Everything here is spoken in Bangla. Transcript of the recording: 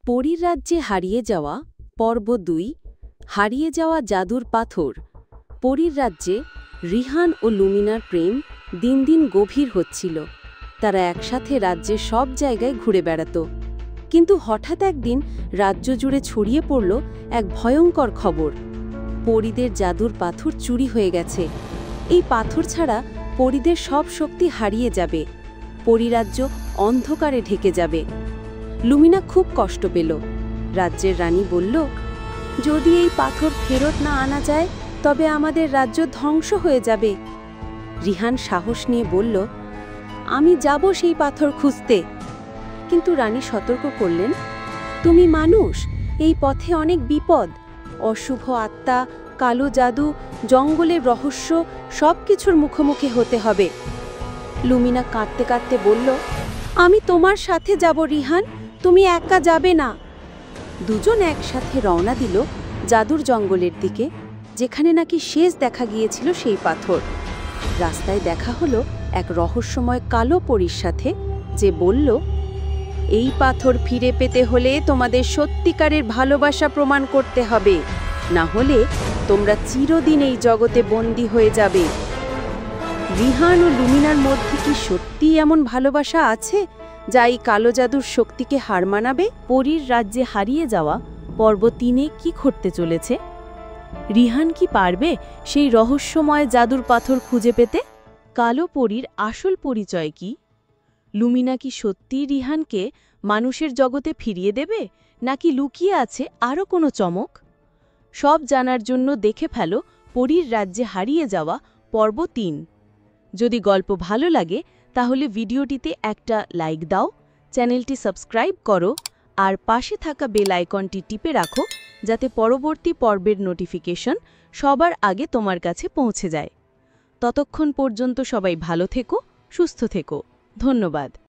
পরীর রাজ্যে হারিয়ে যাওয়া পর্ব ২ হারিয়ে যাওয়া জাদুর পাথর। পরীর রাজ্যে রিহান ও লুমিনার প্রেম দিন দিন গভীর হচ্ছিল। তারা একসাথে রাজ্যের সব জায়গায় ঘুরে বেড়াত। কিন্তু হঠাৎ একদিন রাজ্য জুড়ে ছড়িয়ে পড়ল এক ভয়ঙ্কর খবর। পরীদের জাদুর পাথর চুরি হয়ে গেছে। এই পাথর ছাড়া পরীদের সব শক্তি হারিয়ে যাবে। পরীরাজ্য অন্ধকারে ঢেকে যাবে। লুমিনা খুব কষ্ট পেল। রাজ্যের রানী বলল, যদি এই পাথর ফেরত না আনা যায় তবে আমাদের রাজ্য ধ্বংস হয়ে যাবে। রিহান সাহস নিয়ে বলল, আমি যাব সেই পাথর খুঁজতে। কিন্তু রানী সতর্ক করলেন, তুমি মানুষ, এই পথে অনেক বিপদ, অশুভ আত্মা, কালো জাদু, জঙ্গলের রহস্য সবকিছুর মুখোমুখি হতে হবে। লুমিনা কাঁদতে কাঁদতে বলল, আমি তোমার সাথে যাব রিহান, তুমি একা যাবে না। দুজন একসাথে রওনা দিল জাদুর জঙ্গলের দিকে, যেখানে নাকি শেষ দেখা গিয়েছিল সেই পাথর। রাস্তায় দেখা হলো এক রহস্যময় কালো পরীর সাথে, যে বলল, এই পাথর ফিরে পেতে হলে তোমাদের সত্যিকারের ভালোবাসা প্রমাণ করতে হবে, না হলে তোমরা চিরদিন এই জগতে বন্দী হয়ে যাবে। রিহান ও লুমিনার মধ্যে কি সত্যিই এমন ভালোবাসা আছে যা এই কালো জাদুর শক্তিকে হার মানাবে? পরীর রাজ্যে হারিয়ে যাওয়া পর্ব ৩-এ কি ঘটতে চলেছে? রিহান কি পারবে সেই রহস্যময় জাদুর পাথর খুঁজে পেতে? কালো পরীর আসল পরিচয় কি? লুমিনা কি সত্যিই রিহানকে মানুষের জগতে ফিরিয়ে দেবে, নাকি লুকিয়ে আছে আরও কোনো চমক? সব জানার জন্য দেখে ফেলো পরীর রাজ্যে হারিয়ে যাওয়া পর্ব ৩। যদি গল্প ভালো লাগে তাহলে ভিডিওটিতে একটা লাইক দাও, চ্যানেলটি সাবস্ক্রাইব করো আর পাশে থাকা বেল আইকনটি টিপে রাখো, যাতে পরবর্তী পর্বের নোটিফিকেশন সবার আগে তোমার কাছে পৌঁছে যায়। ততক্ষণ পর্যন্ত সবাই ভালো থেকো, সুস্থ থেকো। ধন্যবাদ।